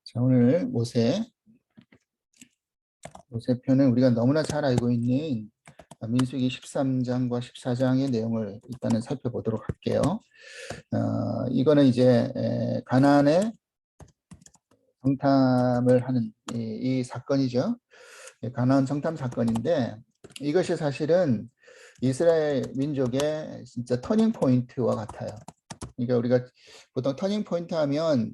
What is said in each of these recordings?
자, 오늘 모세편은 우리가 너무나 잘 알고 있는 민수기 13장과 14장의 내용을 일단은 살펴보도록 할게요. 이거는 이제 가나안의 정탐을 하는 이 사건이죠. 가나안 정탐 사건인데, 이것이 사실은 이스라엘 민족의 진짜 터닝 포인트와 같아요. 그러니까 우리가 보통 터닝 포인트 하면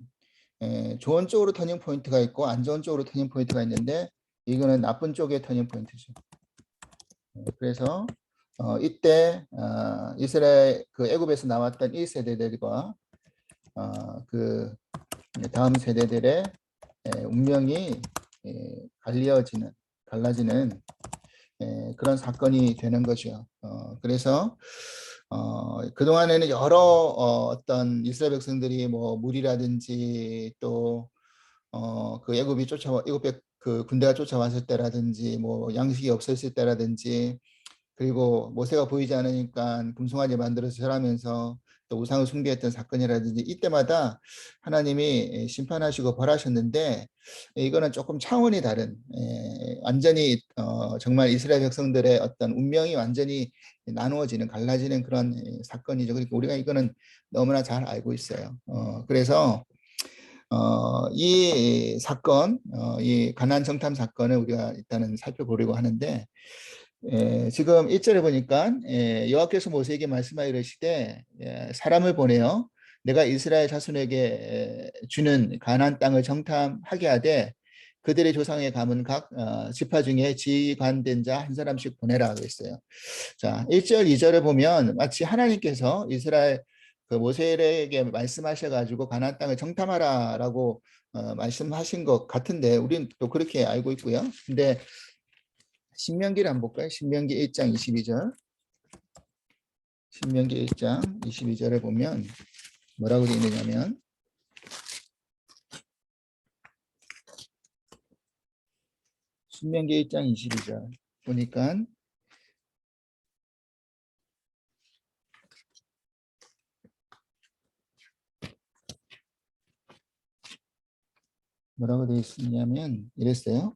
좋은 쪽으로 터닝 포인트가 있고 안 좋은 쪽으로 터닝 포인트가 있는데, 이거는 나쁜 쪽의 터닝 포인트죠. 그래서 이때 이스라엘 그 애굽에서 나왔던 1세대들과 그 다음 세대들의 운명이 갈라지는 그런 사건이 되는 거죠. 그래서 그동안에는 여러 어떤 이스라엘 백성들이 뭐 무리라든지 또 그 애굽에 그 군대가 쫓아왔을 때라든지 뭐 양식이 없었을 때라든지, 그리고 모세가 보이지 않으니까 금송아지 만들어서 절하면서 또 우상을 숭배했던 사건이라든지, 이때마다 하나님이 심판하시고 벌하셨는데, 이거는 조금 차원이 다른 완전히 정말 이스라엘 백성들의 어떤 운명이 완전히 나누어지는 갈라지는 그런 사건이죠. 그러니까 우리가 이거는 너무나 잘 알고 있어요. 그래서 이 사건, 이 가나안 정탐 사건을 우리가 일단은 살펴보려고 하는데, 지금 1절에 보니까 여호와께서 모세에게 말씀하여 이르시되 사람을 보내어 내가 이스라엘 자손에게 주는 가나안 땅을 정탐하게 하되 그들의 조상에 감은 각 지파 중에 지관된 자 한 사람씩 보내라 그랬어요. 자, 1절, 2절을 보면 마치 하나님께서 이스라엘 그 모세에게 말씀하셔가지고 가나안 땅을 정탐하라라고 말씀하신 것 같은데, 우리는 또 그렇게 알고 있고요. 근데 신명기를 한번 볼까요? 신명기 1장 22절. 신명기 1장 22절에 보면 뭐라고 되어 있느냐면, 신명기 1장 22절 보니까 뭐라고 되어 있냐면 이랬어요.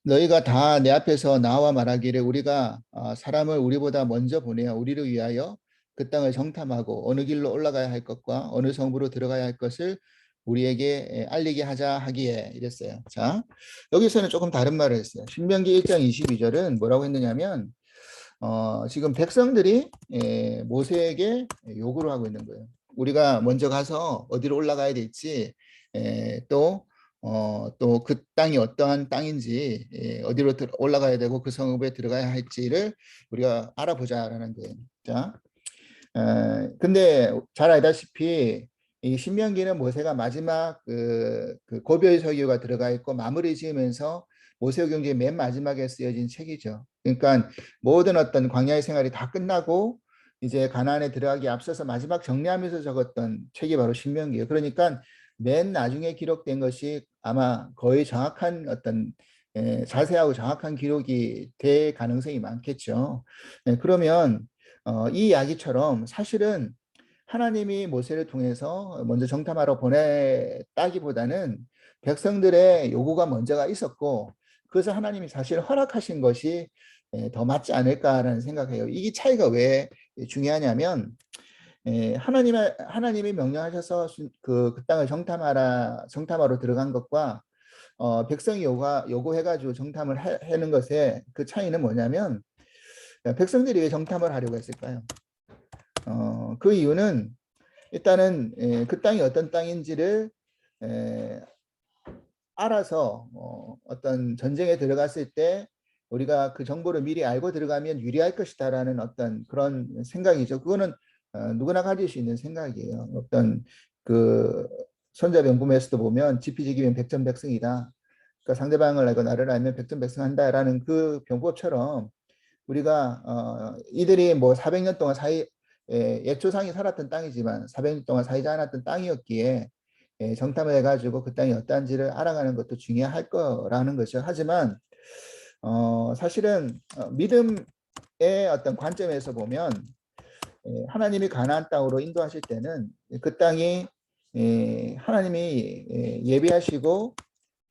너희가 다 내 앞에서 나와 말하기를 우리가 사람을 우리보다 먼저 보내어 우리를 위하여 그 땅을 정탐하고 어느 길로 올라가야 할 것과 어느 성부로 들어가야 할 것을 우리에게 알리게 하자 하기에 이랬어요. 자, 여기서는 조금 다른 말을 했어요. 신명기 1장 22절은 뭐라고 했느냐면 지금 백성들이 모세에게 요구를 하고 있는 거예요. 우리가 먼저 가서 어디로 올라가야 될지, 또 그 땅이 어떠한 땅인지, 어디로 올라가야 되고 그 성읍에 들어가야 할지를 우리가 알아보자라는 거예요. 자, 근데 잘 알다시피 이 신명기는 모세가 마지막 그 고별 서기가 들어가 있고 마무리 지으면서 모세오경주의 맨 마지막에 쓰여진 책이죠. 그러니까 모든 어떤 광야의 생활이 다 끝나고 이제 가나안에 들어가기 앞서서 마지막 정리하면서 적었던 책이 바로 신명기예요. 그러니까 맨 나중에 기록된 것이 아마 거의 정확한 어떤 자세하고 정확한 기록이 될 가능성이 많겠죠. 그러면 이 이야기처럼 사실은 하나님이 모세를 통해서 먼저 정탐하러 보냈다기보다는 백성들의 요구가 먼저가 있었고, 그래서 하나님이 사실 허락하신 것이 더 맞지 않을까라는 생각해요. 이 차이가 왜 중요하냐면, 하나님이 명령하셔서 그 땅을 정탐하러 들어간 것과 백성이 요구해가지고 정탐을 하는 것의 그 차이는 뭐냐면, 백성들이 왜 정탐을 하려고 했을까요? 그 이유는 일단은 그 땅이 어떤 땅인지를 알아서 어떤 전쟁에 들어갔을 때 우리가 그 정보를 미리 알고 들어가면 유리할 것이다라는 어떤 그런 생각이죠. 그거는 누구나 가질 수 있는 생각이에요. 어떤 그 손자병금에서도 보면 지피지기면 백전백승이다. 그러니까 상대방을 알고 나를 알면 백전백승한다라는 그 병법처럼 우리가 이들이 뭐 400년 동안 옛조상이 살았던 땅이지만 400년 동안 살지 않았던 땅이었기에 정탐을 해가지고 그 땅이 어떤지를 알아가는 것도 중요할 거라는 거죠. 하지만 사실은 믿음의 어떤 관점에서 보면 하나님이 가나안 땅으로 인도하실 때는 그 땅이 하나님이 예비하시고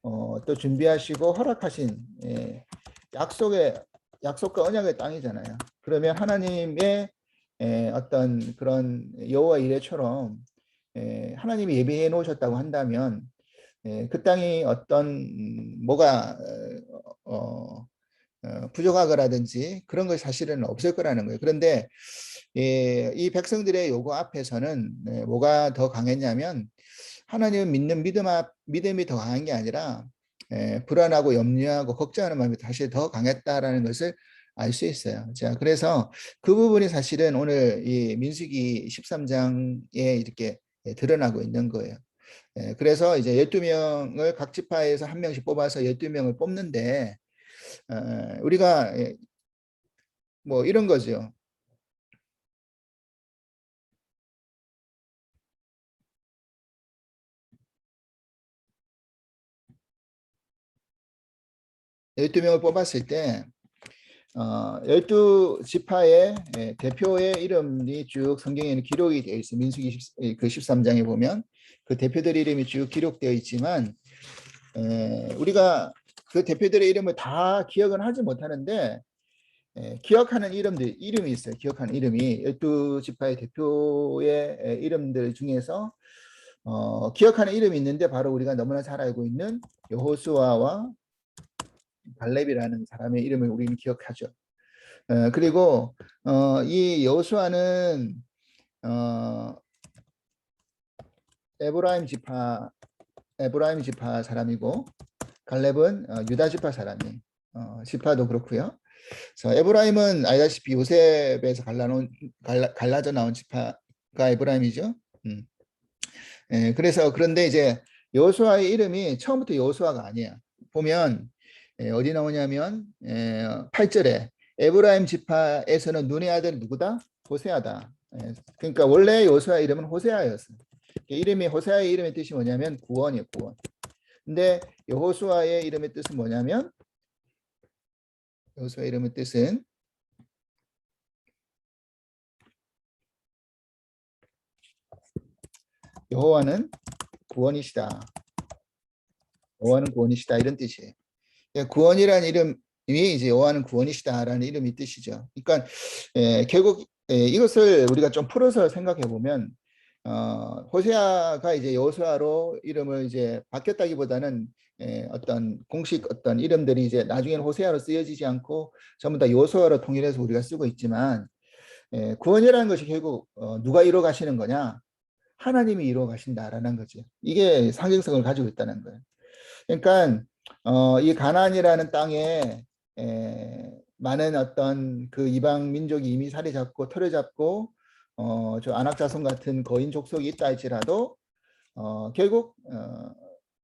또 준비하시고 허락하신 약속과 언약의 땅이잖아요. 그러면 하나님의 어떤 그런 여호와 이레처럼 하나님이 예비해 놓으셨다고 한다면 그 땅이 어떤 뭐가 부족하거라든지 그런 것이 사실은 없을 거라는 거예요. 그런데 이 백성들의 요구 앞에서는 뭐가 더 강했냐면 하나님을 믿는 믿음이 더 강한 게 아니라 불안하고 염려하고 걱정하는 마음이 사실 더 강했다라는 것을 알 수 있어요. 자, 그래서 그 부분이 사실은 오늘 이 민수기 13장에 이렇게 드러나고 있는 거예요. 그래서 이제 12명을 각 지파에서 한 명씩 뽑아서 12명을 뽑는데 우리가 뭐 이런 거죠. 12명을 뽑았을 때 12지파의 대표의 이름이 쭉 성경에는 기록이 되어 있어요. 민수기 그 13장에 보면 그 대표들 이름이 쭉 기록되어 있지만 우리가 그 대표들의 이름을 다 기억은 하지 못하는데 기억하는 이름이 있어요. 기억하는 이름이 12지파의 대표의 이름들 중에서 기억하는 이름이 있는데 바로 우리가 너무나 잘 알고 있는 여호수아와 갈렙이라는 사람의 이름을 우리는 기억하죠. 그리고 이 여호수아는 에브라임 지파 사람이고 갈렙은 유다 지파 사람이 지파도 그렇고요. 그래서 에브라임은 알다시피 요셉에서 갈라져 나온 지파가 에브라임이죠. 그래서 그런데 이제 여호수아의 이름이 처음부터 여호수아가 아니에요. 보면 어디 나오냐면 8절에 에브라임 지파에서는 눈의 아들 누구다? 호세아다. 그러니까 원래 여호수아 이름은 호세아였어요. 이름이 호세아의 이름의 뜻이 뭐냐면 구원이에요, 구원. 근데 여호수아의 이름의 뜻은 뭐냐면 여호수아의 이름의 뜻은 여호와는 구원이시다. 여호와는 구원이시다 이런 뜻이에요. 구원이라는 이름이 이제 여호와는 구원이시다라는 이름이 뜻이죠. 그러니까 결국 이것을 우리가 좀 풀어서 생각해 보면 호세아가 이제 여호수아로 이름을 이제 바뀌었다기보다는 어떤 공식 어떤 이름들이 이제 나중에는 호세아로 쓰여지지 않고 전부 다 여호수아로 통일해서 우리가 쓰고 있지만 구원이라는 것이 결국 누가 이루어 가시는 거냐? 하나님이 이루어 가신다라는 거죠. 이게 상징성을 가지고 있다는 거예요. 그러니까 이 가나안이라는 땅에 많은 어떤 그 이방 민족이 이미 자리 잡고 터를 잡고 저 안악자손 같은 거인 족속이 있다 할지라도 결국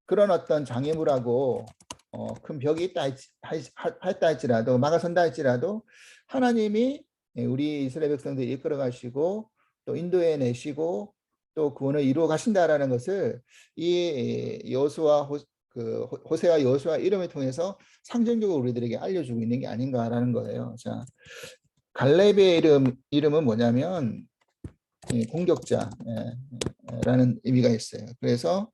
그런 어떤 장애물하고 큰 벽이 있다 했다 할지라도 막아선다 할지라도 하나님이 우리 이스라엘 백성들 이끌어 가시고 또 인도해 내시고 또 구원을 이루어 가신다라는 것을 이 여호수아 그 호세와 여호수아 이름을 통해서 상징적으로 우리들에게 알려주고 있는 게 아닌가라는 거예요. 자, 갈렙의 이름은 뭐냐면 공격자라는 의미가 있어요. 그래서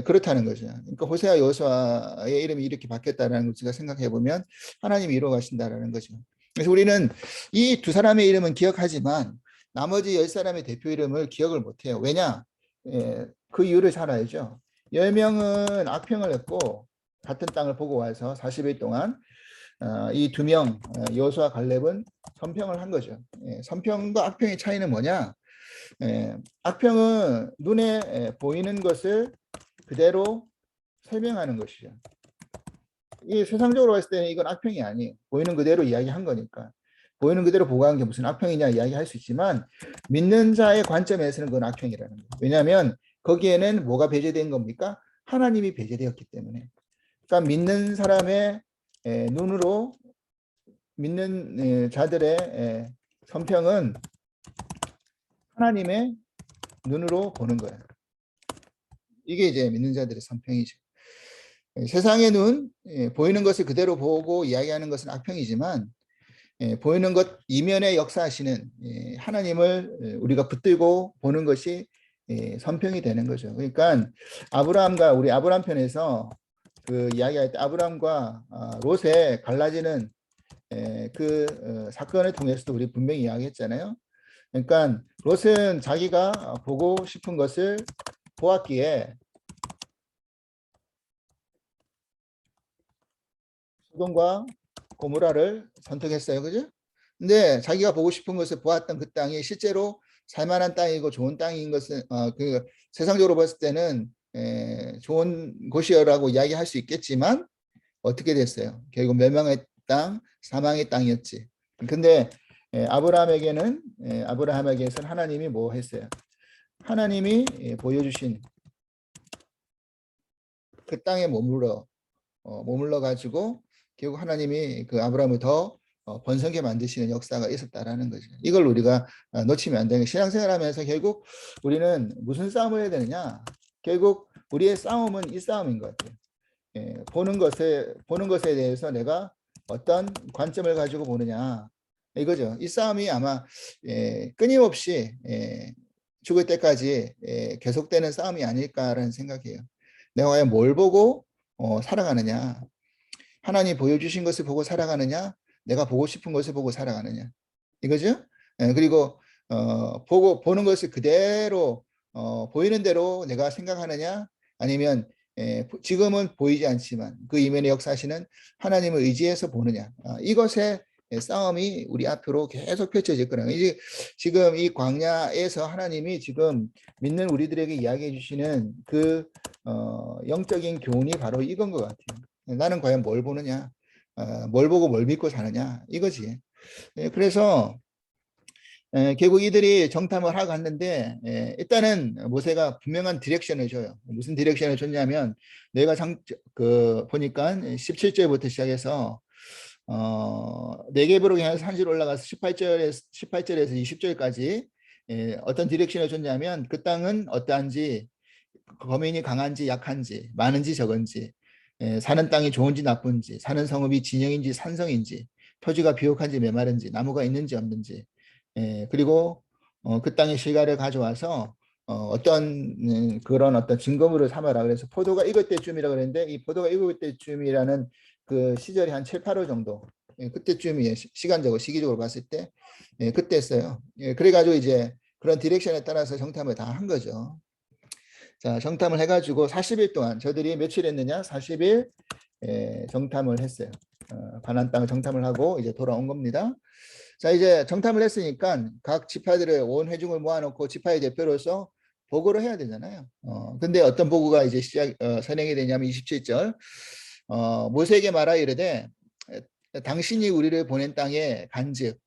그렇다는 거죠. 그러니까 호세아 여호수아의 이름이 이렇게 바뀌었다는 걸 제가 생각해 보면 하나님이 이루어 가신다라는 거죠. 그래서 우리는 이 두 사람의 이름은 기억하지만 나머지 10사람의 대표 이름을 기억을 못해요. 왜냐? 그 이유를 잘 알죠. 10명은 악평을 했고 같은 땅을 보고 와서 40일 동안 이 두 명 여호수아 갈렙은 선평을 한 거죠. 선평과 악평의 차이는 뭐냐? 악평은 눈에 보이는 것을 그대로 설명하는 것이죠. 이 세상적으로 봤을 때는 이건 악평이 아니에요. 보이는 그대로 이야기한 거니까. 보이는 그대로 보고한 게 무슨 악평이냐 이야기할 수 있지만 믿는 자의 관점에서는 그건 악평이라는 거예요. 왜냐하면 거기에는 뭐가 배제된 겁니까? 하나님이 배제되었기 때문에. 그러니까 믿는 사람의 눈으로 믿는 자들의 선평은 하나님의 눈으로 보는 거예요. 이게 이제 믿는 자들의 선평이죠. 세상의 눈, 보이는 것을 그대로 보고 이야기하는 것은 악평이지만 보이는 것 이면에 역사하시는 하나님을 우리가 붙들고 보는 것이 선평이 되는 거죠. 그러니까 아브라함과 우리 아브라함 편에서 그 이야기할 때 아브라함과 롯의 갈라지는 그 사건을 통해서도 우리 분명히 이야기했잖아요. 그러니까 롯은 자기가 보고 싶은 것을 보았기에 소돔과 고모라를 선택했어요. 그죠? 근데 자기가 보고 싶은 것을 보았던 그 땅이 실제로 살만한 땅이고 좋은 땅인 것은 그 세상적으로 봤을 때는 좋은 곳이라고 이야기할 수 있겠지만 어떻게 됐어요? 결국 멸망의 땅, 사망의 땅이었지. 근데 아브라함에게서는 하나님이 뭐 했어요? 하나님이 보여주신 그 땅에 머물러 가지고 결국 하나님이 그 아브라함을 더 번성하게 만드시는 역사가 있었다라는 거죠. 이걸 우리가 놓치면 안 되는 신앙생활하면서 결국 우리는 무슨 싸움을 해야 되느냐? 결국 우리의 싸움은 이 싸움인 것 같아요. 보는 것에 대해서 내가 어떤 관점을 가지고 보느냐 이거죠. 이 싸움이 아마 끊임없이 죽을 때까지 계속되는 싸움이 아닐까라는 생각이에요. 내가 과연 뭘 보고 살아가느냐? 하나님 보여주신 것을 보고 살아가느냐? 내가 보고 싶은 것을 보고 살아가느냐? 이거죠? 그리고 보는 것을 그대로 보이는 대로 내가 생각하느냐? 아니면 지금은 보이지 않지만 그 이면에 역사하시는 하나님을 의지해서 보느냐? 이것의 싸움이 우리 앞으로 계속 펼쳐질 거라는 이제 지금 이 광야에서 하나님이 지금 믿는 우리들에게 이야기해 주시는 그 영적인 교훈이 바로 이건 것 같아요. 나는 과연 뭘 보느냐? 뭘 보고 뭘 믿고 사느냐? 이거지. 그래서 결국 이들이 정탐을 하고 갔는데 일단은 모세가 분명한 디렉션을 줘요. 무슨 디렉션을 줬냐면 내가 보니까 17절부터 시작해서 네겝으로 향해서 산지로 올라가서 18절에서 20절까지 어떤 디렉션을 줬냐면 그 땅은 어떠한지 거민이 강한지 약한지 많은지 적은지 사는 땅이 좋은지 나쁜지 사는 성읍이 진영인지 산성인지 토지가 비옥한지 메마른지 나무가 있는지 없는지 그리고 그 땅의 실과를 가져와서 그런 어떤 증거물을 삼아라. 그래서 포도가 익을 때쯤이라 그랬는데 이 포도가 익을 때쯤이라는 그 시절이 한 7, 8월 정도 그때쯤이에요. 시간적으로 시기적으로 봤을 때 그때 했어요. 그래가지고 이제 그런 디렉션에 따라서 정탐을 다 한 거죠. 자, 정탐을 해가지고 40일 동안 저들이 며칠 했느냐? 40일 정탐을 했어요. 가나안 땅을 정탐을 하고 이제 돌아온 겁니다. 자, 이제 정탐을 했으니까 각 지파들의 온 회중을 모아놓고 지파의 대표로서 보고를 해야 되잖아요. 근데 어떤 보고가 이제 선행이 되냐면 27절 모세에게 말하 이르되 당신이 우리를 보낸 땅에 간즉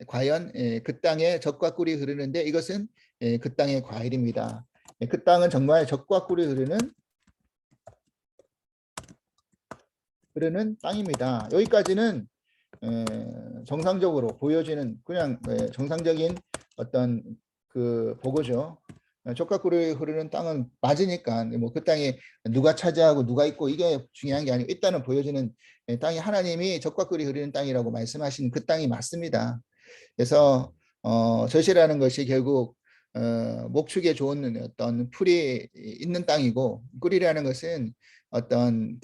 과연 그 땅에 젖과 꿀이 흐르는데 이것은 그 땅의 과일입니다. 그 땅은 정말 젖과 꿀이 흐르는 땅입니다. 여기까지는 정상적으로 보여지는 그냥 정상적인 어떤 그 보고죠. 젖과 꿀이 흐르는 땅은 맞으니까 뭐 그 땅에 누가 차지하고 누가 있고 이게 중요한 게 아니고 일단은 보여지는 땅이 하나님이 젖과 꿀이 흐르는 땅이라고 말씀하신 그 땅이 맞습니다. 그래서 젖이라는 것이 결국 목축에 좋은 어떤 풀이 있는 땅이고 꿀이라는 것은 어떤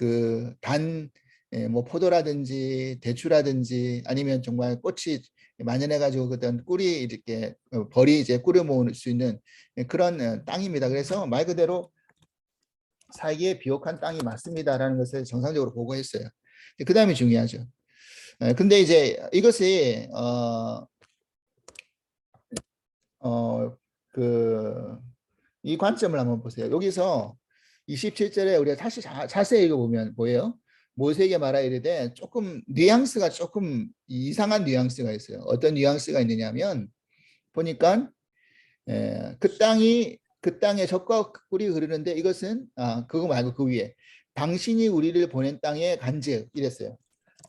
뭐 포도라든지 대추라든지 아니면 정말 꽃이 만연해 가지고 어떤 꿀이 이렇게 벌이 이제 꿀을 모을 수 있는 그런 땅입니다. 그래서 말 그대로 살기에 비옥한 땅이 맞습니다라는 것을 정상적으로 보고했어요. 그 다음이 중요하죠. 근데 이제 이것이 이 관점을 한번 보세요. 여기서 27절에 우리가 다시 자세히 읽어보면 뭐예요? 모세에게 말하 이르되 조금 뉘앙스가 조금 이상한 뉘앙스가 있어요. 어떤 뉘앙스가 있느냐면 보니까 그 땅에 젖과 꿀이 흐르는데 이것은 그거 말고 그 위에 당신이 우리를 보낸 땅에 간즉 이랬어요.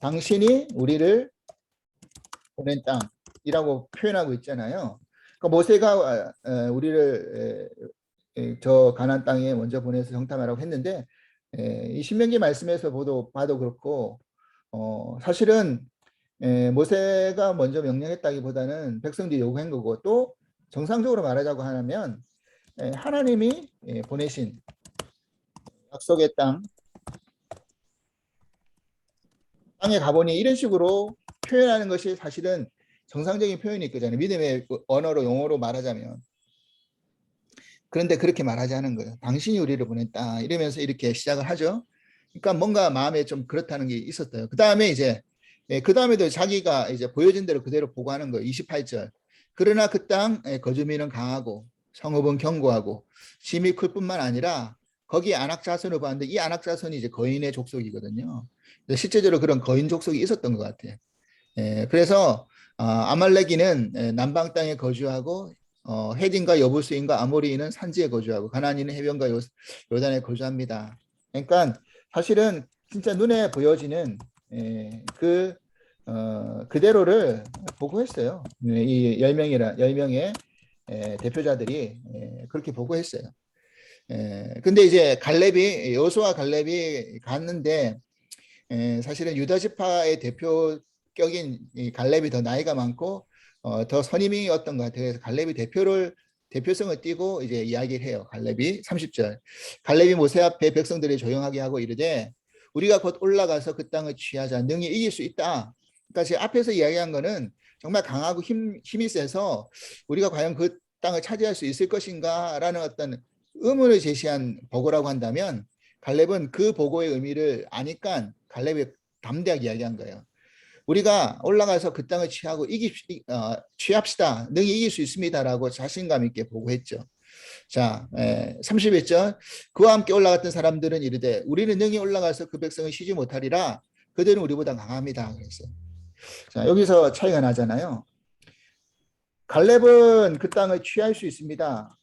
당신이 우리를 보낸 땅이라고 표현하고 있잖아요. 그러니까 모세가 우리를 저 가나안 땅에 먼저 보내서 정탐하라고 했는데 이 신명기 말씀에서 봐도 그렇고 사실은 모세가 먼저 명령했다기보다는 백성들이 요구한 거고 또 정상적으로 말하자고 하면 하나님이 보내신 약속의 땅에 가보니 이런 식으로 표현하는 것이 사실은 정상적인 표현이 있거든요. 믿음의 언어로 용어로 말하자면. 그런데 그렇게 말하지 않은 거예요. 당신이 우리를 보냈다 이러면서 이렇게 시작을 하죠. 그러니까 뭔가 마음에 좀 그렇다는 게 있었어요. 그 다음에 이제 그 다음에도 자기가 이제 보여진 대로 그대로 보고하는 거예요. 28절. 그러나 그 땅 거주민은 강하고 성읍은 견고하고 짐이 클 뿐만 아니라 거기에 안악 자손을 봤는데 이 안악 자손이 이제 거인의 족속이거든요. 실제적으로 그런 거인 족속이 있었던 것 같아요. 그래서 아말렉이는 남방 땅에 거주하고 헤딘과 여부스인과 아모리인은 산지에 거주하고 가나안인은 해변과 요단에 거주합니다. 그러니까 사실은 진짜 눈에 보여지는 그대로를 보고했어요. 이 10명의 대표자들이 그렇게 보고했어요. 근데 이제 여호수아 갈렙이 갔는데 사실은 유다 지파의 대표격인 이 갈렙이 더 나이가 많고 더 선임이었던 것 같아요. 그래서 갈렙이 대표성을 띠고 이제 이야기를 해요. 갈렙이 30절. 갈렙이 모세 앞에 백성들이 조용하게 하고 이르되 우리가 곧 올라가서 그 땅을 취하자. 능히 이길 수 있다. 그러니까 제 앞에서 이야기한 거는 정말 강하고 힘이 세서 우리가 과연 그 땅을 차지할 수 있을 것인가라는 어떤 의문을 제시한 보고라고 한다면 갈렙은 그 보고의 의미를 아니까 갈렙이 담대하게 이야기한 거예요. 우리가 올라가서 그 땅을 취합시다. 능히 이길 수 있습니다라고 자신감 있게 보고했죠. 자, 31절. 그와 함께 올라갔던 사람들은 이르되 우리는 능히 올라가서 그 백성을 쉬지 못하리라. 그들은 우리보다 강합니다. 그랬어요. 자, 여기서 차이가 나잖아요. 갈렙은 그 땅을 취할 수 있습니다.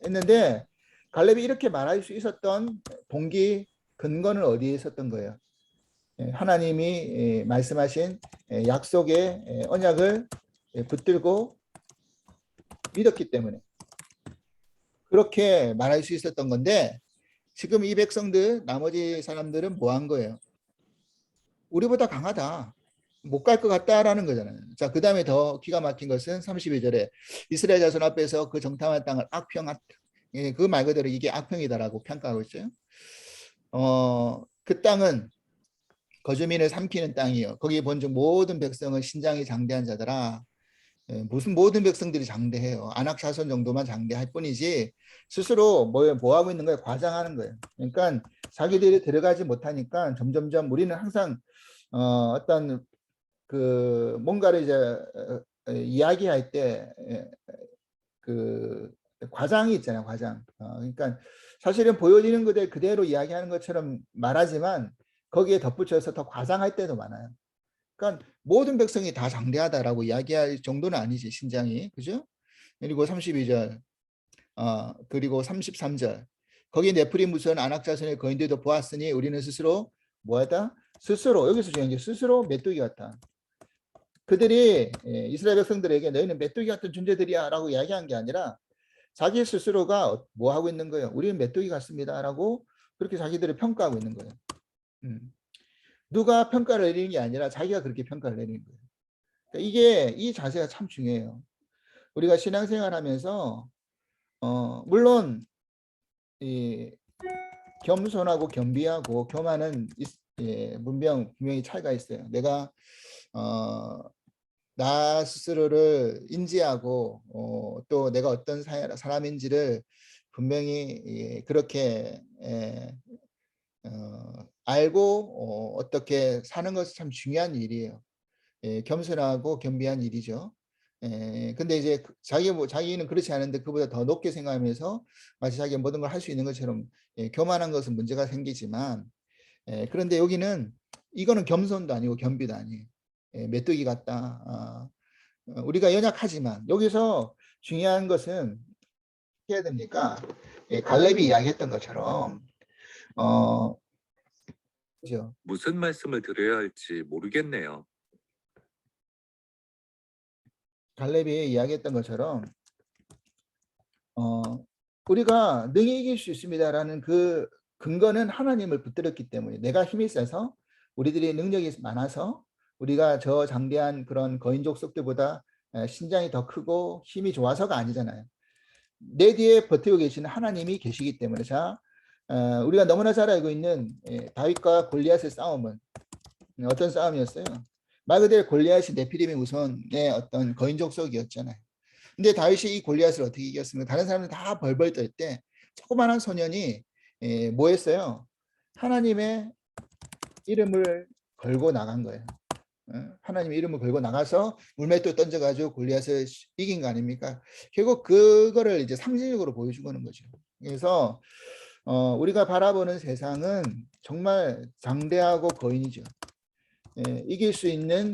했는데 갈렙이 이렇게 말할 수 있었던 동기 근거는 어디에 있었던 거예요? 하나님이 말씀하신 약속의 언약을 붙들고 믿었기 때문에 그렇게 말할 수 있었던 건데 지금 이 백성들 나머지 사람들은 뭐 한 거예요? 우리보다 강하다. 못 갈 것 같다라는 거잖아요. 자, 그 다음에 더 기가 막힌 것은 32절에 이스라엘 자손 앞에서 그 정탐한 땅을 악평하다. 그 말 그대로 이게 악평이다라고 평가하고 있어요. 그 땅은 거주민을 삼키는 땅이요. 거기에 본즉 모든 백성은 신장이 장대한 자더라. 무슨 모든 백성들이 장대해요. 안악 자손 정도만 장대할 뿐이지 스스로 뭐 하고 있는 거예요? 과장하는 거예요. 그러니까 자기들이 들어가지 못하니까 점점점 우리는 항상 어떤 그 뭔가를 이제 이야기할 때 그 과장이 있잖아요. 과장. 그러니까 사실은 보여지는 그대로 이야기하는 것처럼 말하지만 거기에 덧붙여서 더 과장할 때도 많아요. 그러니까 모든 백성이 다 장대하다라고 이야기할 정도는 아니지 신장이. 그죠? 그리고 32절 그리고 33절 거기 네프림 무선 안악 자손의 거인들도 보았으니 우리는 스스로 뭐하다? 스스로 여기서 중요한 게 스스로 메뚜기 같다. 그들이 이스라엘 백성들에게 너희는 메뚜기 같은 존재들이야 라고 이야기한 게 아니라 자기 스스로가 뭐 하고 있는 거예요? 우리는 메뚜기 같습니다 라고 그렇게 자기들을 평가하고 있는 거예요. 누가 평가를 내리는 게 아니라 자기가 그렇게 평가를 내리는 거예요. 그러니까 이 자세가 참 중요해요. 우리가 신앙생활 하면서 물론 이 겸손하고 겸비하고 교만은 분명히 차이가 있어요. 내가 나 스스로를 인지하고 또 내가 어떤 사람인지를 분명히 그렇게 알고 어떻게 사는 것이 참 중요한 일이에요. 겸손하고 겸비한 일이죠. 근데 이제 자기는 그렇지 않은데 그보다 더 높게 생각하면서 마치 자기가 모든 걸 할 수 있는 것처럼 교만한 것은 문제가 생기지만 그런데 여기는 이거는 겸손도 아니고 겸비도 아니에요. 메뚜기 같다. 우리가 연약하지만 여기서 중요한 것은 어떻게 해야 됩니까? 갈렙이 이야기했던 것처럼 그죠? 무슨 말씀을 드려야 할지 모르겠네요. 갈렙이 이야기했던 것처럼 우리가 능히 이길 수 있습니다라는 그 근거는 하나님을 붙들었기 때문에, 내가 힘이 세서 우리들이 능력이 많아서 우리가 저 장대한 그런 거인 족속들보다 신장이 더 크고 힘이 좋아서가 아니잖아요. 내 뒤에 버티고 계시는 하나님이 계시기 때문에. 자, 우리가 너무나 잘 알고 있는 다윗과 골리앗의 싸움은 어떤 싸움이었어요? 말 그대로 골리앗이 네피림의 우선의 어떤 거인 족속이었잖아요. 근데 다윗이 이 골리앗을 어떻게 이겼습니까? 다른 사람들 다 벌벌 떨 때 조그마한 소년이 뭐 했어요? 하나님의 이름을 걸고 나간 거예요. 하나님의 이름을 걸고 나가서 물맷돌 던져가지고 골리앗을 이긴 거 아닙니까? 결국 그거를 이제 상징적으로 보여주는 거죠. 그래서 우리가 바라보는 세상은 정말 장대하고 거인이죠. 이길 수 있는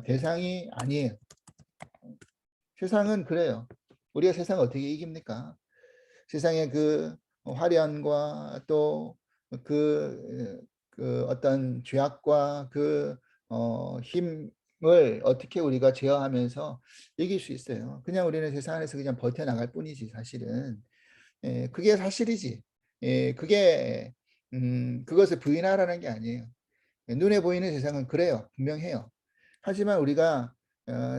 대상이 아니에요. 세상은 그래요. 우리가 세상을 어떻게 이깁니까? 세상의 그 화려함과 또 그 어떤 죄악과 그 힘을 어떻게 우리가 제어하면서 이길 수 있어요. 그냥 우리는 세상 안에서 그냥 버텨나갈 뿐이지 사실은. 그게 사실이지. 그게 그것을 부인하라는 게 아니에요. 눈에 보이는 세상은 그래요. 분명해요. 하지만 우리가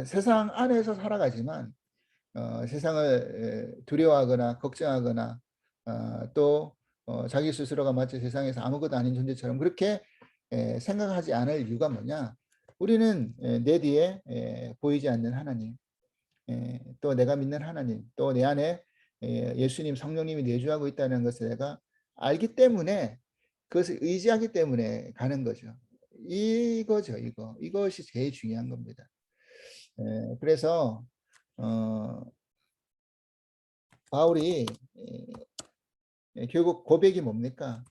세상 안에서 살아가지만 세상을 두려워하거나 걱정하거나 또 자기 스스로가 마치 세상에서 아무것도 아닌 존재처럼 그렇게 생각하지 않을 이유가 뭐냐? 우리는 내 뒤에 보이지 않는 하나님, 또 내가 믿는 하나님, 또 내 안에 예수님, 성령님이 내주하고 있다는 것을 내가 알기 때문에, 그것을 의지하기 때문에 가는 거죠. 이거죠, 이거. 이것이 제일 중요한 겁니다. 그래서 바울이 결국 고백이 뭡니까?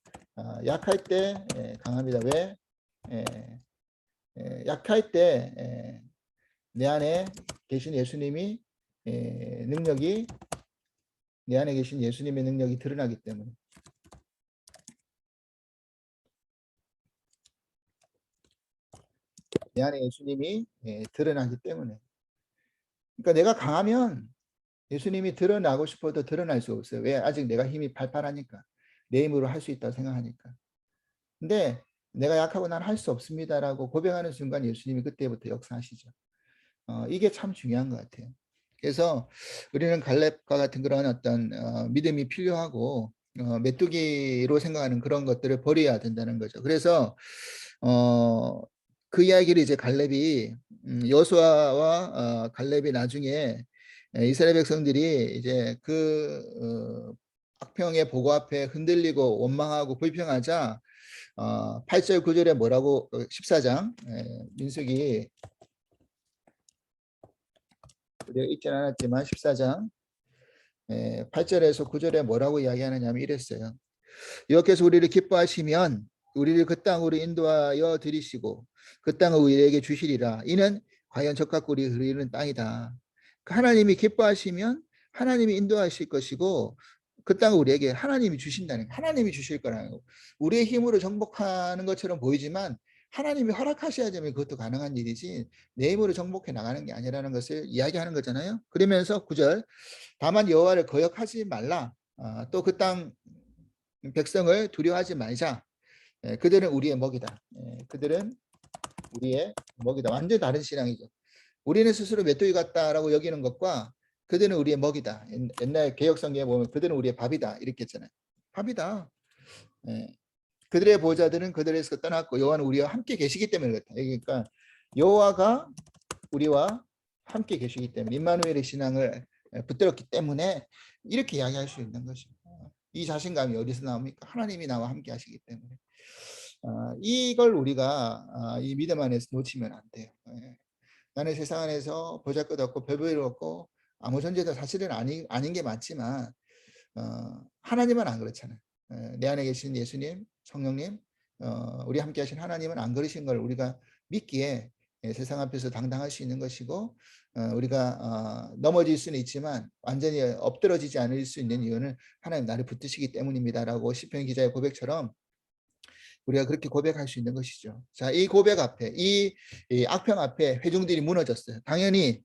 약할 때 강합니다. 왜? 약할 때 내 안에 계신 예수님이 능력이, 내 안에 계신 예수님의 능력이 드러나기 때문에. 내 안에 예수님이 드러나기 때문에. 그러니까 내가 강하면 예수님이 드러나고 싶어도 드러날 수 없어요. 왜? 아직 내가 힘이 팔팔하니까. 내 힘으로 할 수 있다고 생각하니까. 근데 내가 약하고 난 할 수 없습니다라고 고백하는 순간 예수님이 그때부터 역사하시죠. 이게 참 중요한 것 같아요. 그래서 우리는 갈렙과 같은 그런 어떤 믿음이 필요하고 메뚜기로 생각하는 그런 것들을 버려야 된다는 거죠. 그래서 그 이야기를 이제 갈렙이 여호수아와 갈렙이 나중에 이스라엘 백성들이 이제 그 악평의 보고 앞에 흔들리고 원망하고 불평하자 8절 9절에 뭐라고 14장 민수기 우리가 읽진 않았지만 14장 8절에서 9절에 뭐라고 이야기하느냐면 이랬어요. 여호와께서 우리를 기뻐하시면 우리를 그 땅으로 인도하여 들이시고 그 땅을 우리에게 주시리라. 이는 과연 적과 꿀이 흐르는 땅이다. 하나님이 기뻐하시면 하나님이 인도하실 것이고 그 땅을 우리에게 하나님이 주신다는, 하나님이 주실 거라는 거. 우리의 힘으로 정복하는 것처럼 보이지만 하나님이 허락하셔야지만 그것도 가능한 일이지 내 힘으로 정복해 나가는 게 아니라는 것을 이야기하는 거잖아요. 그러면서 9절 다만 여호와를 거역하지 말라. 또 그 땅 백성을 두려워하지 말자. 그들은 우리의 먹이다. 그들은 우리의 먹이다. 완전히 다른 신앙이죠. 우리는 스스로 메뚜기 같다라고 여기는 것과 그들은 우리의 먹이다. 옛날 개혁성경에 보면 그들은 우리의 밥이다 이렇게 했잖아요. 밥이다. 그들의 보호자들은 그들에서 떠났고 여호와는 우리와 함께 계시기 때문에 그렇다. 그러니까 여호와가 우리와 함께 계시기 때문에 임마누엘의 신앙을 붙들었기 때문에 이렇게 이야기할 수 있는 것입니다. 이 자신감이 어디서 나옵니까? 하나님이 나와 함께 하시기 때문에. 이걸 우리가 이 믿음 안에서 놓치면 안 돼요. 나는 세상 안에서 보잘것없고 별볼일 없고 아무 존재도 사실은 아닌 게 맞지만 하나님은 안 그렇잖아요. 내 안에 계신 예수님, 성령님, 우리 함께 하신 하나님은 안 그러신 걸 우리가 믿기에 세상 앞에서 당당할 수 있는 것이고 우리가 넘어질 수는 있지만 완전히 엎드러지지 않을 수 있는 이유는 하나님 나를 붙드시기 때문입니다라고 시편 기자의 고백처럼 우리가 그렇게 고백할 수 있는 것이죠. 자, 이 고백 앞에, 이 악평 앞에 회중들이 무너졌어요. 당연히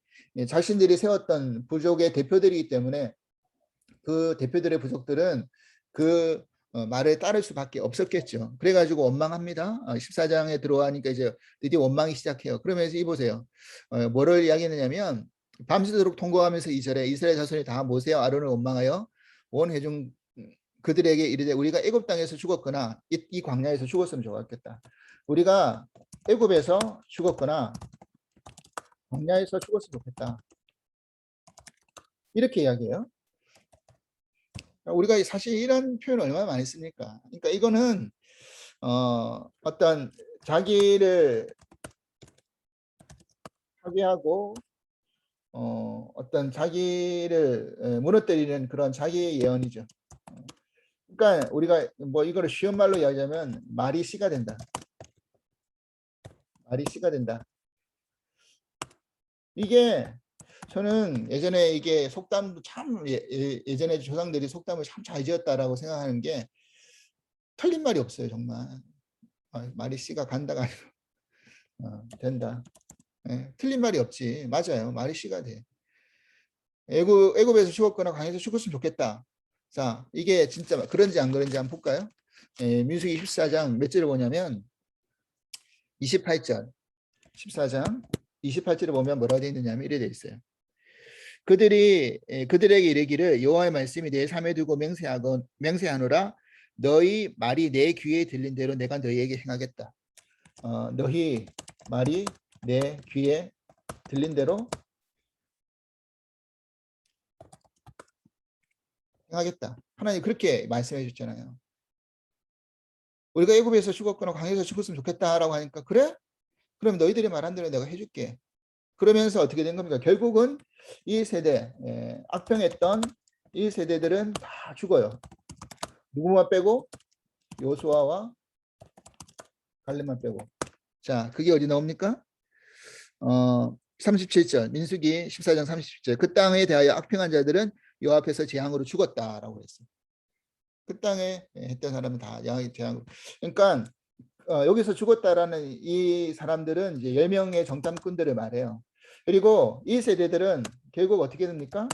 자신들이 세웠던 부족의 대표들이기 때문에 그 대표들의 부족들은 그 말을 따를 수밖에 없었겠죠. 그래가지고 원망합니다. 14장에 들어가니까 이제 드디어 원망이 시작해요. 그러면서 이 보세요. 뭐를 이야기하느냐면 밤새도록 통곡하면서 2절에 이스라엘 자손이 다 모세와 아론을 원망하여 온 회중 그들에게 이르되 우리가 애굽 땅에서 죽었거나 이 광야에서 죽었으면 좋았겠다. 우리가 애굽에서 죽었거나 광야에서 죽었으면 좋겠다. 이렇게 이야기해요. 우리가 사실 이런 표현을 얼마나 많이 씁니까? 그러니까 이거는 어떤 자기를 파괴하고 어떤 자기를 무너뜨리는 그런 자기의 예언이죠. 그러니까 우리가 뭐 이거를 쉬운 말로 이야기하면 말이 씨가 된다. 말이 씨가 된다. 이게 저는 예전에 이게 속담도 참 예전에 조상들이 속담을 참 잘 지었다라고 생각하는 게 틀린 말이 없어요. 정말 말이 씨가 간다가 아니고 된다. 틀린 말이 없지. 맞아요. 말이 씨가 돼. 애굽에서 죽었거나 광야에서 죽었으면 좋겠다. 자, 이게 진짜 그런지 안 그런지 한번 볼까요? 민수기 14장 몇 절을 보냐면 28절 14장 28절을 보면 뭐라고 되어 있느냐면 이래 되어 있어요. 그들에게 이르기를 여호와의 말씀이 내 삶에 두고 맹세하노라 너희 말이 내 귀에 들린 대로 내가 너희에게 행하겠다. 너희 말이 내 귀에 들린 대로 행하겠다. 하나님 그렇게 말씀해 주셨잖아요. 우리가 애굽에서 죽었거나 광야에서 죽었으면 좋겠다라고 하니까 그래? 그럼 너희들이 말한 대로 내가 해줄게. 그러면서 어떻게 된 겁니까? 결국은 이 세대 악평했던 이 세대들은 다 죽어요. 누구만 빼고 요수아와 갈렙만 빼고. 자, 그게 어디 나옵니까? 37절 민수기 14장 37절 그 땅에 대하여 악평한 자들은 여호와 앞에서 재앙으로 죽었다라고 했어요. 그 땅에 했던 사람은 다 재앙으로. 그러니까 여기서 죽었다라는 이 사람들은 이제 10명의 정탐꾼들을 말해요. 그리고 이 세대들은 결국 어떻게 됩니까?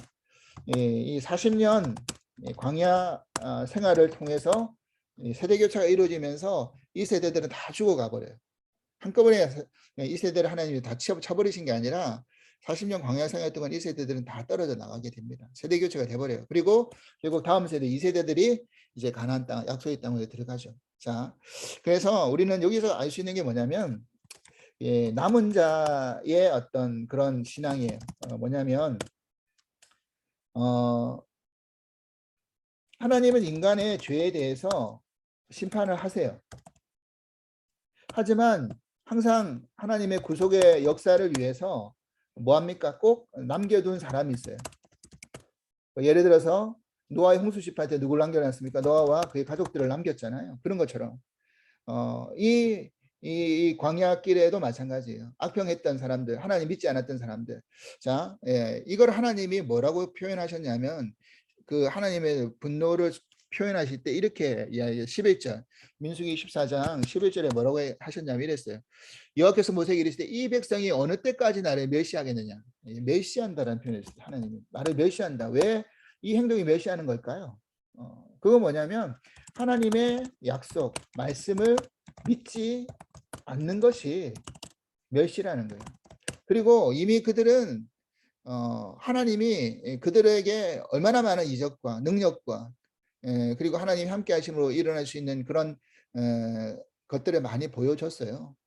이 40년 광야 생활을 통해서 세대 교체가 이루어지면서 이 세대들은 다 죽어가 버려요. 한꺼번에 이 세대를 하나님이 다 쳐버리신 게 아니라 40년 광야 생활 동안 이 세대들은 다 떨어져 나가게 됩니다. 세대 교체가 돼버려요. 그리고 결국 다음 세대 이 세대들이 이제 가나안 땅, 약속의 땅으로 들어가죠. 자, 그래서 우리는 여기서 알 수 있는 게 뭐냐면 남은 자의 어떤 그런 신앙이에요. 뭐냐면 하나님은 인간의 죄에 대해서 심판을 하세요. 하지만 항상 하나님의 구속의 역사를 위해서 뭐합니까? 꼭 남겨둔 사람이 있어요. 예를 들어서 노아의 홍수 심판 때 누구를 남겨놨습니까? 노아와 그의 가족들을 남겼잖아요. 그런 것처럼 이 광야길에도 마찬가지예요. 악평했던 사람들, 하나님 믿지 않았던 사람들. 자, 이걸 하나님이 뭐라고 표현하셨냐면 그 하나님의 분노를 표현하실 때 이렇게 11절 민수기 14장 11절에 뭐라고 하셨냐면 이랬어요. 여호와께서 모세에게 이르시되 이 백성이 어느 때까지 나를 멸시하겠느냐. 멸시한다라는 표현을 했어요. 하나님이 나를 멸시한다. 왜 이 행동이 멸시하는 걸까요? 그거 뭐냐면 하나님의 약속, 말씀을 믿지 않는 것이 멸시라는 거예요. 그리고 이미 그들은 하나님이 그들에게 얼마나 많은 이적과 능력과 그리고 하나님이 함께 하심으로 일어날 수 있는 그런 것들을 많이 보여줬어요.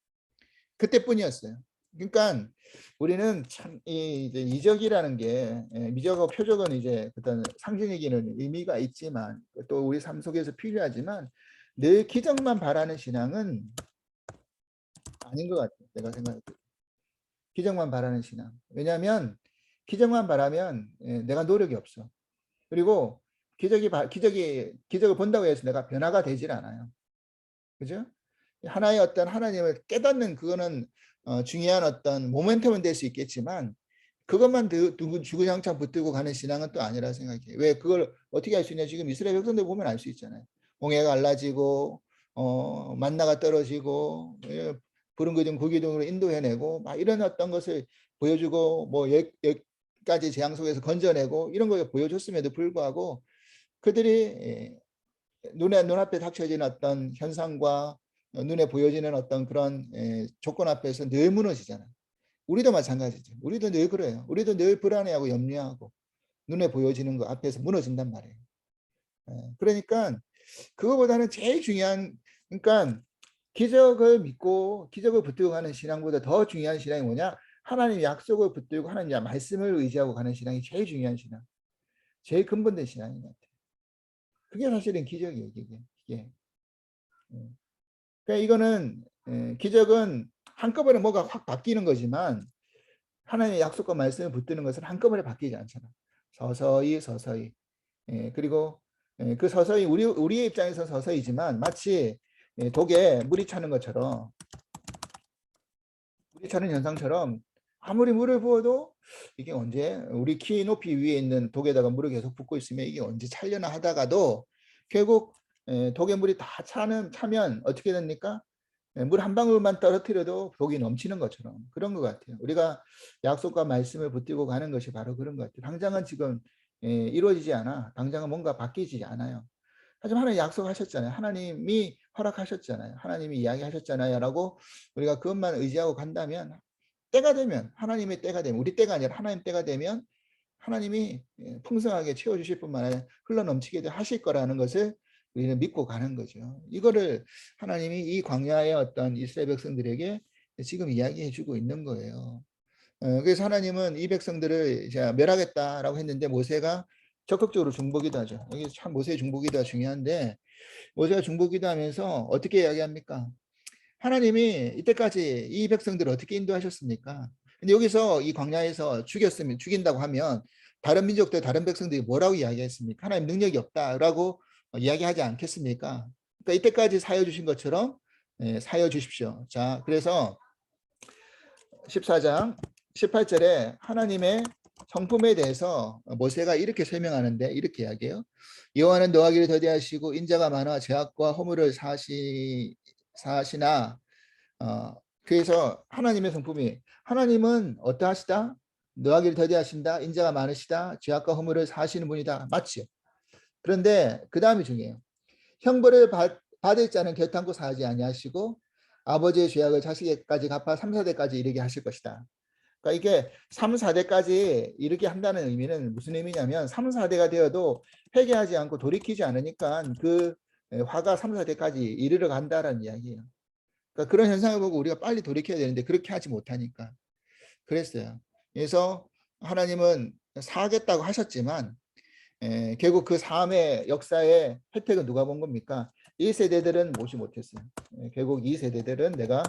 그때뿐이었어요. 그러니까 우리는 참 이적이라는 게 미적하고 표적은 이제 어떤 상징이기는 의미가 있지만 또 우리 삶 속에서 필요하지만 늘 기적만 바라는 신앙은 아닌 것 같아요. 내가 생각할 때 기적만 바라는 신앙. 왜냐하면 기적만 바라면 내가 노력이 없어. 그리고 기적을 본다고 해서 내가 변화가 되질 않아요. 그죠? 하나의 어떤 하나님을 깨닫는 그거는 중요한 어떤 모멘텀은 될 수 있겠지만 그것만 주구장창 붙들고 가는 신앙은 또 아니라 생각해요. 왜 그걸 어떻게 할 수 있냐? 지금 이스라엘 백성들 보면 알 수 있잖아요. 홍해가 갈라지고 만나가 떨어지고 부른 기둥 고기둥으로 인도해내고 막 이런 어떤 것을 보여주고 뭐 가지 재앙 속에서 건져내고 이런 걸 보여줬음에도 불구하고 그들이 눈앞에 닥쳐지는 어떤 현상과 눈에 보여지는 어떤 그런 조건 앞에서 늘 무너지잖아요. 우리도 마찬가지죠. 우리도 늘 그래요. 우리도 늘 불안해하고 염려하고 눈에 보여지는 것 앞에서 무너진단 말이에요. 그러니까 그거보다는 제일 중요한, 그러니까 기적을 믿고 기적을 붙들고 가는 신앙보다 더 중요한 신앙이 뭐냐? 하나님의 약속을 붙들고 하나님의 말씀을 의지하고 가는 신앙이 제일 중요한 신앙. 제일 근본된 신앙인 것 같아요. 그게 사실은 기적이에요. 이게. 그러니까 이거는 기적은 한꺼번에 뭐가 확 바뀌는 거지만 하나님의 약속과 말씀을 붙드는 것은 한꺼번에 바뀌지 않잖아. 서서히. 그리고 그 서서히 우리의 입장에서 서서히지만 마치 독에 물이 차는 것처럼 물이 차는 현상처럼 아무리 물을 부어도 이게 언제 우리 키 높이 위에 있는 독에다가 물을 계속 붓고 있으면 이게 언제 찰려나 하다가도 결국 독에 물이 다 차면 어떻게 됩니까? 물 한 방울만 떨어뜨려도 독이 넘치는 것처럼 그런 것 같아요. 우리가 약속과 말씀을 붙들고 가는 것이 바로 그런 것 같아요. 당장은 지금 이루어지지 않아. 당장은 뭔가 바뀌지 않아요. 하지만 하나님 약속하셨잖아요. 하나님이 허락하셨잖아요. 하나님이 이야기하셨잖아요. 라고 우리가 그것만 의지하고 간다면 때가 되면 하나님의 때가 되면 우리 때가 아니라 하나님 때가 되면 하나님이 풍성하게 채워주실 뿐만 아니라 흘러넘치게 하실 거라는 것을 우리는 믿고 가는 거죠. 이거를 하나님이 이 광야의 어떤 이스라엘 백성들에게 지금 이야기해 주고 있는 거예요. 그래서 하나님은 이 백성들을 이제 멸하겠다라고 했는데 모세가 적극적으로 중보기도 하죠. 여기 참 모세의 중보기도가 중요한데 모세가 중보기도 하면서 어떻게 이야기합니까? 하나님이 이때까지 이 백성들을 어떻게 인도하셨습니까? 근데 여기서 이 광야에서 죽인다고 하면 다른 민족들, 다른 백성들이 뭐라고 이야기했습니까? 하나님 능력이 없다라고 이야기하지 않겠습니까? 그러니까 이때까지 사여 주신 것처럼 사여 주십시오. 자, 그래서 14장 18절에 하나님의 성품에 대해서 모세가 이렇게 설명하는데 이렇게 이야기해요. 여호와는 노하기를 더디하시고 인자가 많아 죄악과 허물을 사시나 그래서 하나님의 성품이 하나님은 어떠하시다? 노하기를 더디하신다. 인자가 많으시다. 죄악과 허물을 사시는 분이다. 맞죠? 그런데 그 다음이 중요해요. 형벌을 받을 자는 결탄코 사하지 아니하시고 아버지의 죄악을 자식에게까지 갚아 3, 4대까지 이르게 하실 것이다. 그러니까 이게 3, 4대까지 이르게 한다는 의미는 무슨 의미냐면 3, 4대가 되어도 회개하지 않고 돌이키지 않으니까 그 화가 3, 4대까지 이르러 간다라는 이야기예요. 그러니까 그런 현상을 보고 우리가 빨리 돌이켜야 되는데 그렇게 하지 못하니까 그랬어요. 그래서 하나님은 사하겠다고 하셨지만 결국 그 사함의 역사의 혜택은 누가 본 겁니까? 1세대들은 모시 못했어요. 결국 2세대들은 내가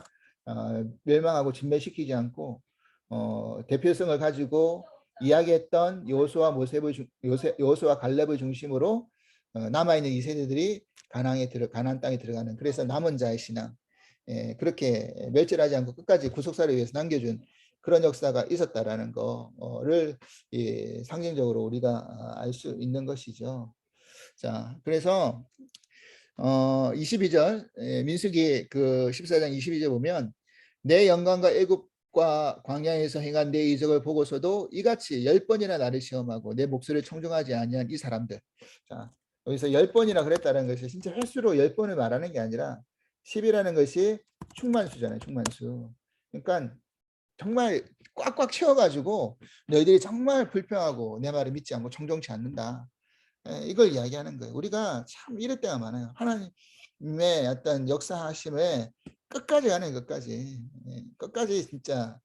멸망하고 진멸시키지 않고 대표성을 가지고 이야기했던 여호수아 갈렙을 중심으로 남아있는 2세대들이 가나안 땅에 들어가는 그래서 남은 자의 신앙 그렇게 멸절하지 않고 끝까지 구속사를 위해서 남겨준 그런 역사가 있었다라는 거를 상징적으로 우리가 알 수 있는 것이죠. 자, 그래서 22절 민수기 그 14장 22절 보면 내 영광과 애굽과 광야에서 행한 내 이적을 보고서도 이같이 10번이나 나를 시험하고 내 목소리를 청종하지 아니한 이 사람들. 자, 여기서 10번이나 그랬다는 것이 진짜 횟수로 10번을 말하는 게 아니라 10이라는 것이 충만수잖아요. 충만수. 그러니까 정말 꽉꽉 채워가지고 너희들이 정말 불평하고 내 말을 믿지 않고 청종치 않는다. 이걸 이야기하는 거예요. 우리가 참 이럴 때가 많아요. 하나님의 어떤 역사하심에 끝까지 가는 끝까지. 끝까지 진짜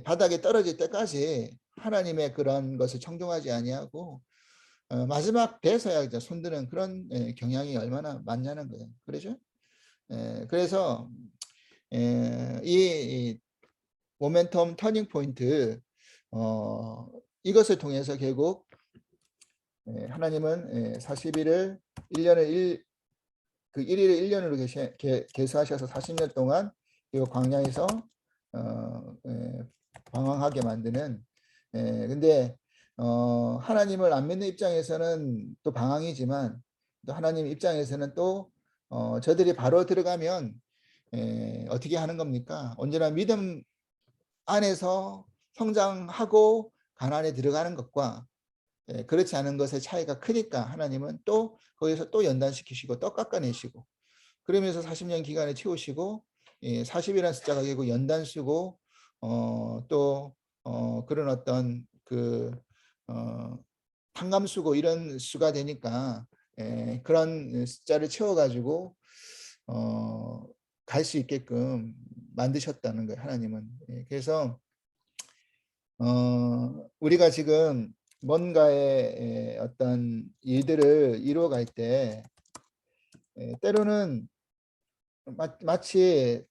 바닥에 떨어질 때까지 하나님의 그런 것을 청종하지 아니하고 마지막 돼서야 이제 손드는 그런 경향이 얼마나 많냐는 거예요. 그렇죠? 그래서 이 모멘텀 터닝 포인트 이것을 통해서 결국 하나님은 40일을 1년을 그 1일을 1년으로 계수하셔서 40년 동안 이 광야에서 방황하게 만드는 근데 하나님을 안 믿는 입장에서는 또 방황이지만 또 하나님 입장에서는 또 저들이 바로 들어가면 어떻게 하는 겁니까? 언제나 믿음 안에서 성장하고 가나안에 들어가는 것과 그렇지 않은 것의 차이가 크니까 하나님은 또 거기서 또 연단시키시고 또 깎아내시고 그러면서 40년 기간을 채우시고 40이라는 숫자가 결국 연단 쓰고 또 그런 어떤 그 탕감 수고 이런 수가 되니까 그런 숫자를 채워가지고 갈 수 있게끔 만드셨다는 거예요. 하나님은. 그래서 우리가 지금 뭔가의 어떤 일들을 이루어갈 때 때로는 마치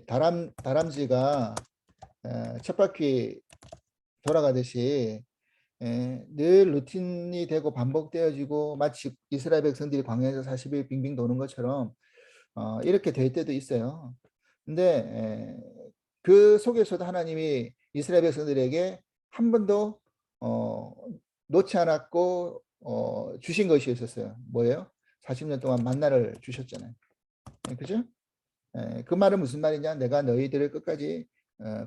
다람쥐가 쳇바퀴 돌아가듯이 늘 루틴이 되고 반복되어지고 마치 이스라엘 백성들이 광야에서 40일 빙빙 도는 것처럼 이렇게 될 때도 있어요. 근데 그 속에서도 하나님이 이스라엘 백성들에게 한 번도 놓지 않았고 주신 것이 있었어요. 뭐예요? 40년 동안 만나를 주셨잖아요. 그죠? 그 말은 무슨 말이냐? 내가 너희들을 끝까지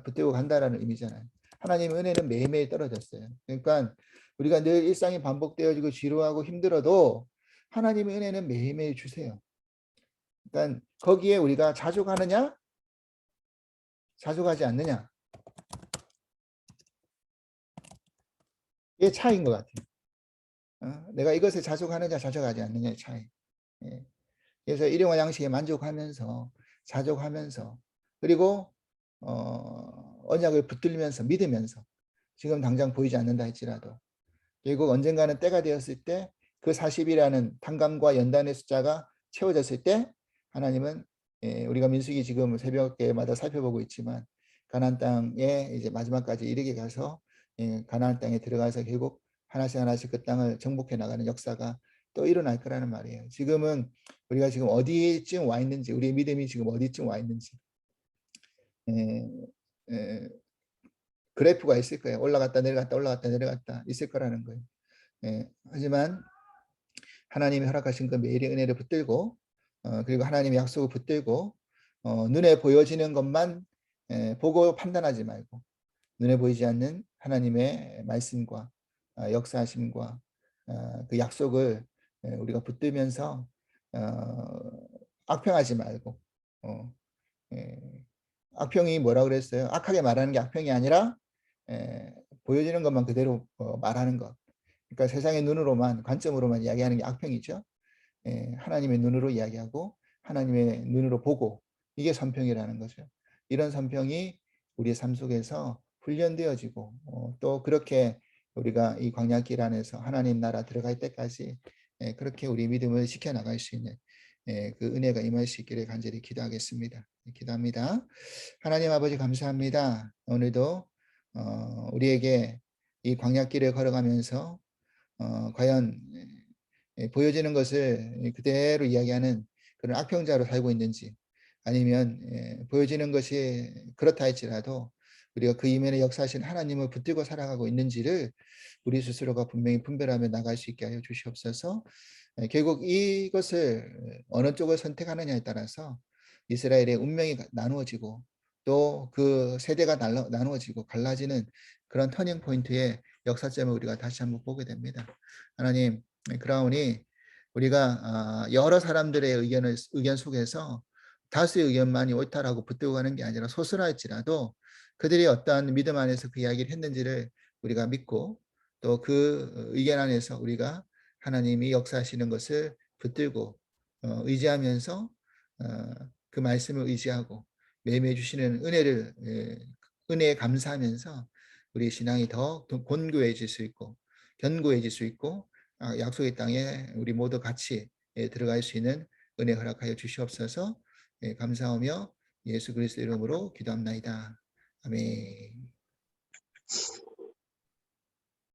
붙들고 간다라는 의미잖아요. 하나님의 은혜는 매일매일 떨어졌어요. 그러니까 우리가 늘 일상이 반복되어지고 지루하고 힘들어도 하나님의 은혜는 매일매일 주세요. 그러니까 거기에 우리가 자주 가느냐? 자주 가지 않느냐? 이게 차이인 것 같아요. 내가 이것에 자주 가느냐, 자주 가지 않느냐의 차이. 예. 그래서 일용할 양식에 만족하면서 자족하면서 그리고 언약을 붙들면서 믿으면서 지금 당장 보이지 않는다 할지라도 결국 언젠가는 때가 되었을 때 그 40이라는 탕감과 연단의 숫자가 채워졌을 때 하나님은 우리가 민수기 지금 새벽에마다 살펴보고 있지만 가나안 땅에 이제 마지막까지 이르게 가서 가나안 땅에 들어가서 결국 하나씩 하나씩 그 땅을 정복해 나가는 역사가 또 일어날 거라는 말이에요. 지금은 우리가 지금 어디쯤 와 있는지 우리의 믿음이 지금 어디쯤 와 있는지 에, 에, 그래프가 있을 거예요. 올라갔다 내려갔다 올라갔다 내려갔다 있을 거라는 거예요. 하지만 하나님이 허락하신 그 매일의 은혜를 붙들고 그리고 하나님의 약속을 붙들고 눈에 보여지는 것만 보고 판단하지 말고 눈에 보이지 않는 하나님의 말씀과 역사하심과 그 약속을 우리가 붙들면서 악평하지 말고 예, 악평이 뭐라 그랬어요? 악하게 말하는 게 악평이 아니라 보여지는 것만 그대로 말하는 것. 그러니까 세상의 눈으로만 관점으로만 이야기하는 게 악평이죠. 하나님의 눈으로 이야기하고 하나님의 눈으로 보고 이게 선평이라는 거죠. 이런 선평이 우리의 삶 속에서 훈련되어지고 또 그렇게 우리가 이 광야길 안에서 하나님 나라 들어갈 때까지 그렇게 우리 믿음을 지켜나갈 수 있는 그 은혜가 임할 수 있기를 간절히 기도하겠습니다. 기도합니다. 하나님 아버지 감사합니다. 오늘도 우리에게 이 광야길을 걸어가면서 과연 보여지는 것을 그대로 이야기하는 그런 악평자로 살고 있는지 아니면 보여지는 것이 그렇다 할지라도 우리가 그 이면에 역사하신 하나님을 붙들고 살아가고 있는지를 우리 스스로가 분명히 분별하며 나갈 수 있게 하여 주시옵소서. 결국 이것을 어느 쪽을 선택하느냐에 따라서 이스라엘의 운명이 나누어지고 또 그 세대가 나누어지고 갈라지는 그런 터닝 포인트의 역사점을 우리가 다시 한번 보게 됩니다. 하나님, 그러하오니 우리가 여러 사람들의 의견 속에서 다수의 의견만이 옳다라고 붙들고 가는 게 아니라 소수할지라도 그들이 어떠한 믿음 안에서 그 이야기를 했는지를 우리가 믿고 또 그 의견 안에서 우리가 하나님이 역사하시는 것을 붙들고 의지하면서 그 말씀을 의지하고 매일매일 주시는 은혜에 감사하면서 우리 신앙이 더 곤고해질 수 있고 견고해질 수 있고 약속의 땅에 우리 모두 같이 들어갈 수 있는 은혜 허락하여 주시옵소서. 감사하며 예수 그리스도 이름으로 기도합나이다. 아멘.